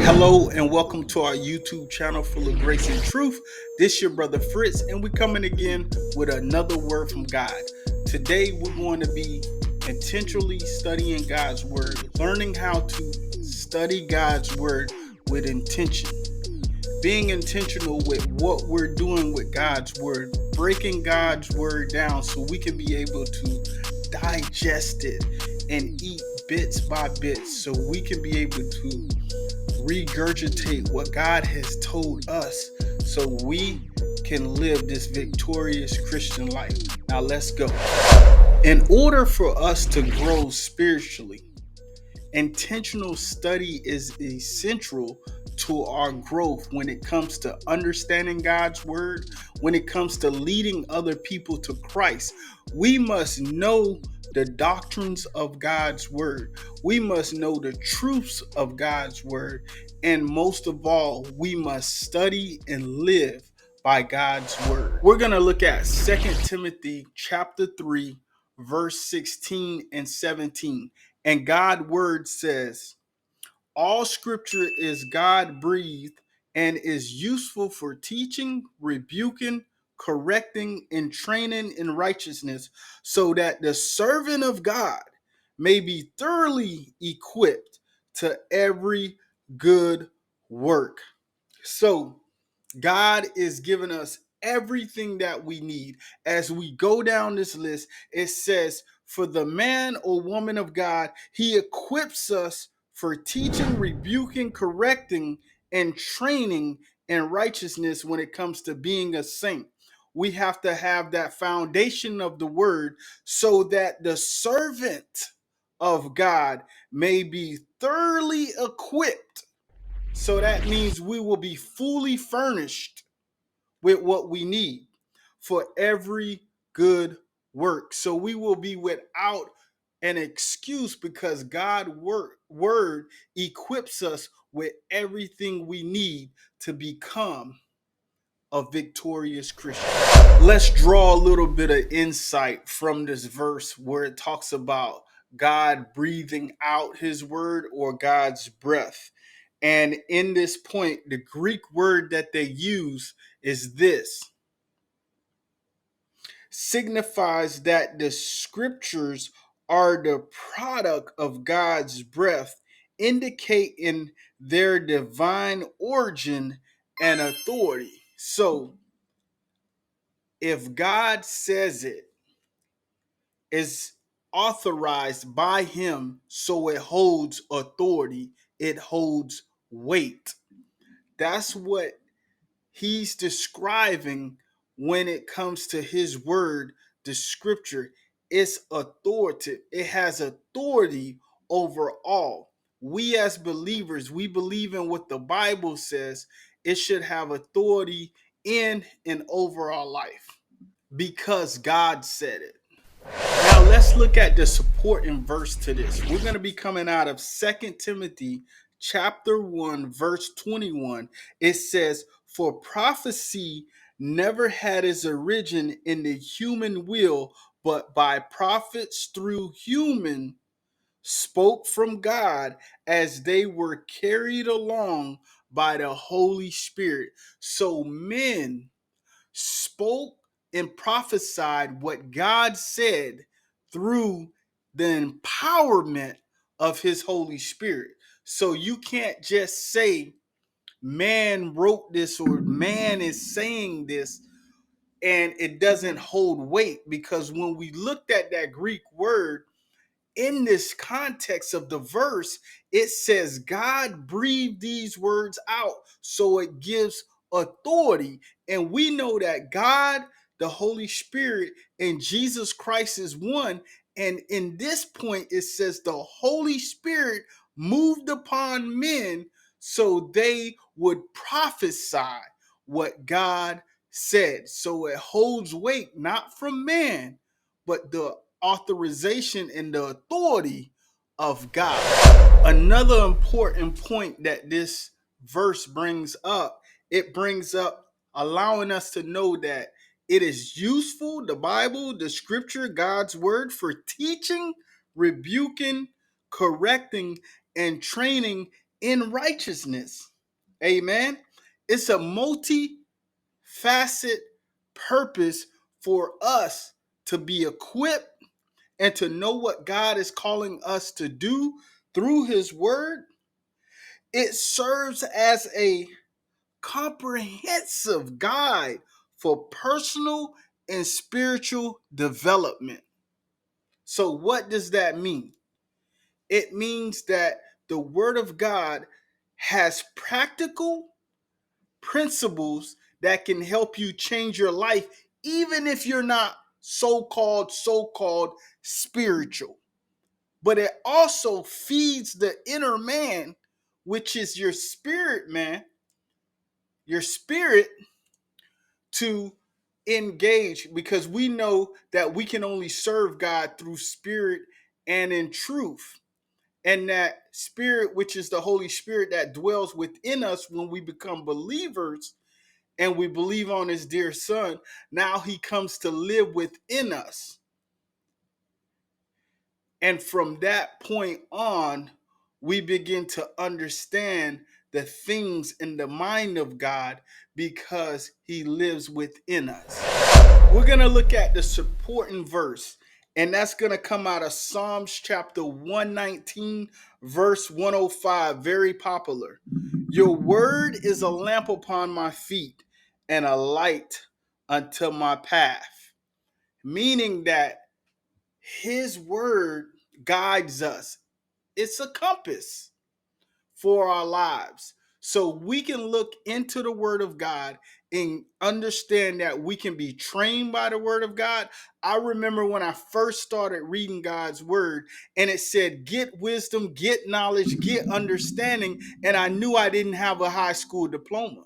Hello and welcome to our YouTube channel full of grace and truth. This your brother Fritz, and we're coming again with another word from God. Today we're going to be intentionally studying God's word, learning how to study God's word with intention, being intentional with what we're doing with God's word, breaking God's word down so we can be able to digest it and eat bits by bits so we can be able to regurgitate what God has told us so we can live this victorious Christian life. Now let's go. In order for us to grow spiritually, intentional study is essential to our growth when it comes to understanding God's word, when it comes to leading other people to Christ. We must know the doctrines of God's word. We must know the truths of God's word. And most of all, we must study and live by God's word. We're going to look at 2 Timothy chapter 3, verse 16 and 17. And God's word says, all scripture is God breathed and is useful for teaching, rebuking, correcting, and training in righteousness, so that the servant of God may be thoroughly equipped to every good work. So, God is giving us everything that we need. As we go down this list, it says, for the man or woman of God, he equips us for teaching, rebuking, correcting, and training in righteousness when it comes to being a saint. We have to have that foundation of the word so that the servant of God may be thoroughly equipped. So that means we will be fully furnished with what we need for every good work. So we will be without an excuse because God's word equips us with everything we need to become a victorious Christian. Let's draw a little bit of insight from this verse where it talks about God breathing out his word or God's breath. And in this point, the Greek word that they use is this. Signifies that the scriptures are the product of God's breath, indicating their divine origin and authority. So, if God says it is authorized by him, so it holds authority, it holds weight. That's what he's describing when it comes to his word, the scripture. It's authoritative. It has authority over all. We as believers, we believe in what the Bible says. It should have authority in and over our life because God said it. Now let's look at the supporting verse to this. We're going to be coming out of 2 Timothy chapter 1 verse 21. It says, for prophecy never had its origin in the human will, but by prophets through human spoke from God as they were carried along by the Holy Spirit. So men spoke and prophesied what God said through the empowerment of his Holy Spirit. So you can't just say man wrote this or man is saying this and it doesn't hold weight, because when we looked at that Greek word in this context of the verse, it says God breathed these words out, so it gives authority. And we know that God, the Holy Spirit, and Jesus Christ is one. And in this point, it says the Holy Spirit moved upon men so they would prophesy what God said. So it holds weight not from man, but the authorization and the authority of God. Another important point that this verse brings up, it brings up allowing us to know that it is useful, the Bible, the scripture, God's word, for teaching, rebuking, correcting, and training in righteousness. Amen. It's a multifaceted purpose for us to be equipped and to know what God is calling us to do through his word. It serves as a comprehensive guide for personal and spiritual development. So, what does that mean? It means that the Word of God has practical principles that can help you change your life, even if you're not so called spiritual. But it also feeds the inner man, which is your spirit, man, your spirit, to engage, because we know that we can only serve God through spirit and in truth. And that spirit, which is the Holy Spirit that dwells within us when we become believers and we believe on his dear son, now he comes to live within us. And from that point on, we begin to understand the things in the mind of God because he lives within us. We're going to look at the supporting verse, and that's going to come out of Psalms chapter 119, verse 105, very popular. Your word is a lamp upon my feet and a light unto my path. Meaning that his word guides us. It's a compass for our lives. So we can look into the word of God and understand that we can be trained by the word of God. I remember when I first started reading God's word and it said, get wisdom, get knowledge, get understanding. And I knew I didn't have a high school diploma.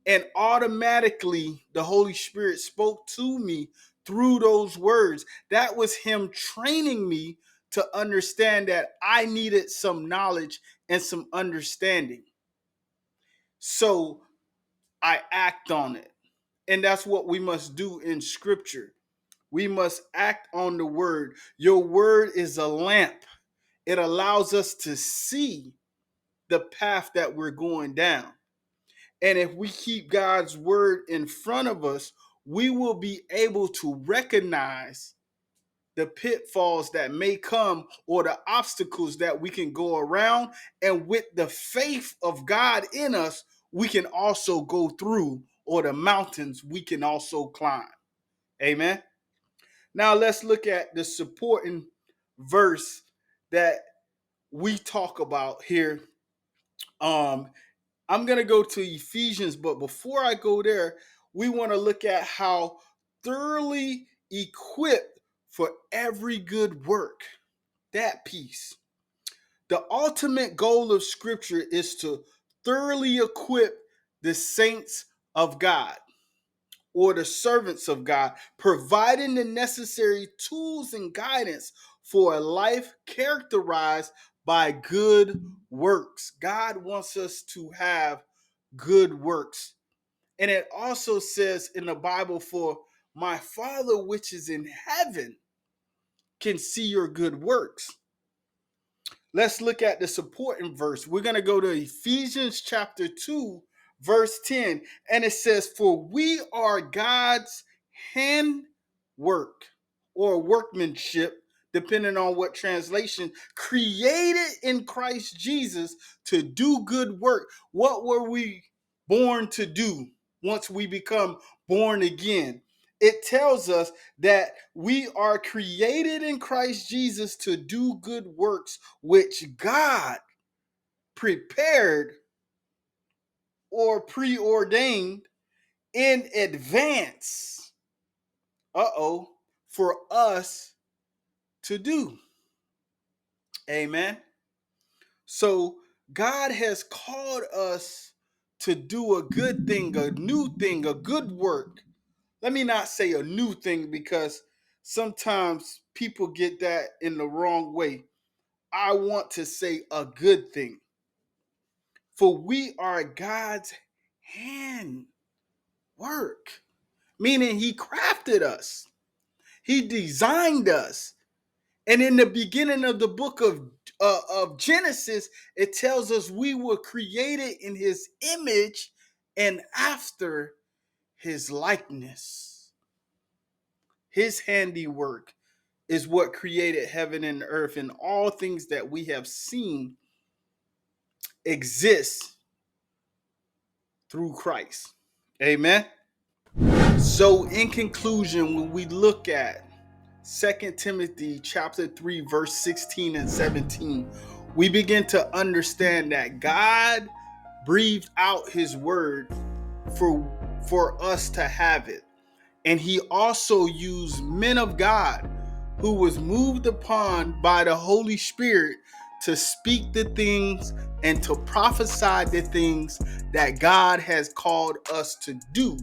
And automatically the Holy Spirit spoke to me through those words. That was him training me to understand that I needed some knowledge and some understanding. So I act on it. And that's what we must do in scripture. We must act on the word. Your word is a lamp. It allows us to see the path that we're going down. And if we keep God's word in front of us, we will be able to recognize the pitfalls that may come or the obstacles that we can go around. And with the faith of God in us, we can also go through, or the mountains we can also climb. Amen. Now let's look at the supporting verse that we talk about here. I'm going to go to Ephesians, but before I go there, we want to look at how thoroughly equipped for every good work. That piece. The ultimate goal of Scripture is to thoroughly equip the saints of God or the servants of God, providing the necessary tools and guidance for a life characterized by good works. God wants us to have good works. And it also says in the Bible, for my Father which is in heaven can see your good works. Let's look at the supporting verse. We're going to go to Ephesians chapter 2, verse 10. And it says, for we are God's handwork or workmanship, depending on what translation, created in Christ Jesus to do good work. What were we born to do once we become born again? It tells us that we are created in Christ Jesus to do good works, which God prepared or preordained in advance, for us to do. Amen. So God has called us to do a good thing, a new thing, a good work. Let me not say a new thing, because sometimes people get that in the wrong way. I want to say a good thing. For we are God's handwork, meaning he crafted us. He designed us. And in the beginning of the book of of Genesis, it tells us we were created in his image and after his likeness. His handiwork is what created heaven and earth, and all things that we have seen exist through Christ. Amen. So in conclusion, when we look at 2 Timothy chapter 3, verse 16 and 17, we begin to understand that God breathed out his word for us to have it. And he also used men of God who was moved upon by the Holy Spirit to speak the things and to prophesy the things that God has called us to do,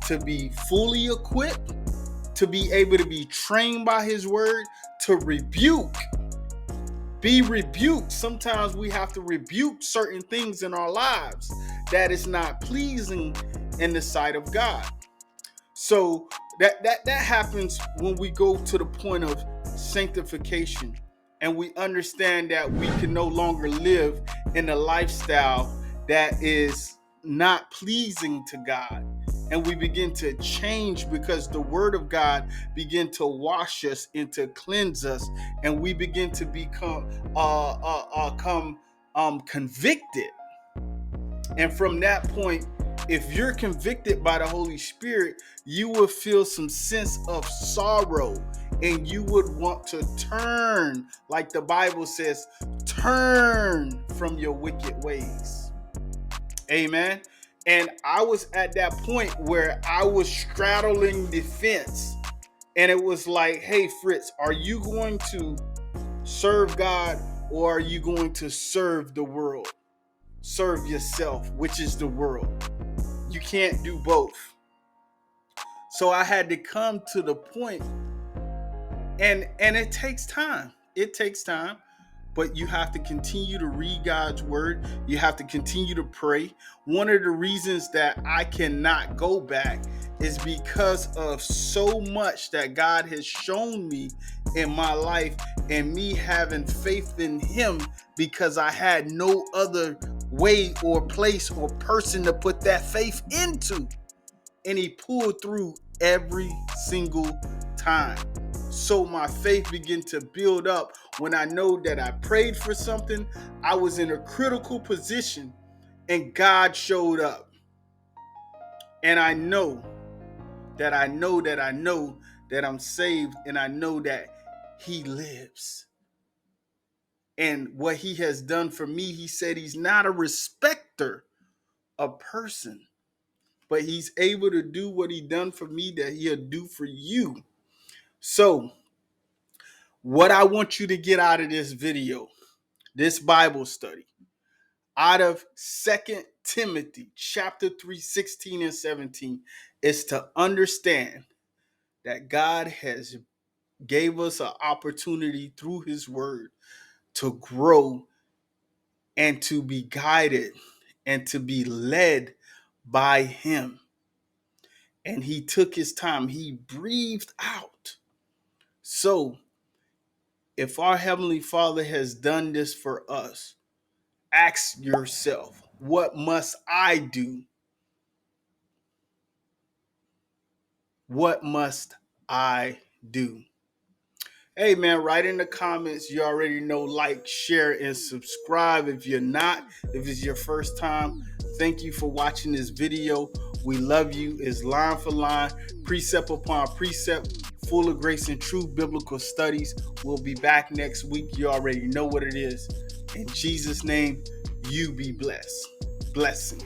to be fully equipped, to be able to be trained by his word, to be rebuked. Sometimes we have to rebuke certain things in our lives that is not pleasing in the sight of God. So that happens when we go to the point of sanctification and we understand that we can no longer live in a lifestyle that is not pleasing to God. And we begin to change because the word of God begin to wash us and to cleanse us, and we begin to become convicted. And from that point, if you're convicted by the Holy Spirit, you will feel some sense of sorrow and you would want to turn, like the Bible says, turn from your wicked ways. Amen. And I was at that point where I was straddling the fence, and it was like, hey, Fritz, are you going to serve God or are you going to serve the world? Serve yourself, which is the world. You can't do both. So I had to come to the point, and it takes time. It takes time, but you have to continue to read God's word. You have to continue to pray. One of the reasons that I cannot go back is because of so much that God has shown me in my life and me having faith in him, because I had no other way or place or person to put that faith into. And he pulled through every single time. So my faith began to build up when I know that I prayed for something, I was in a critical position, and God showed up. And I know that I'm saved, and I know that he lives. And what he has done for me, he said he's not a respecter of person, but he's able to do what he done for me that he'll do for you. So what I want you to get out of this video, this Bible study, out of 2 Timothy chapter 3, 16 and 17, is to understand that God has gave us an opportunity through his word to grow and to be guided and to be led by him. And he took his time. He breathed out. So if our Heavenly Father has done this for us, ask yourself, what must I do? What must I do? Hey man, write in the comments. You already know, like, share, and subscribe. If you're not, if it's your first time, thank you for watching this video. We love you. It's line for line, precept upon precept, full of grace and truth, biblical studies. We'll be back next week. You already know what it is. In Jesus' name, you be blessed. Blessings.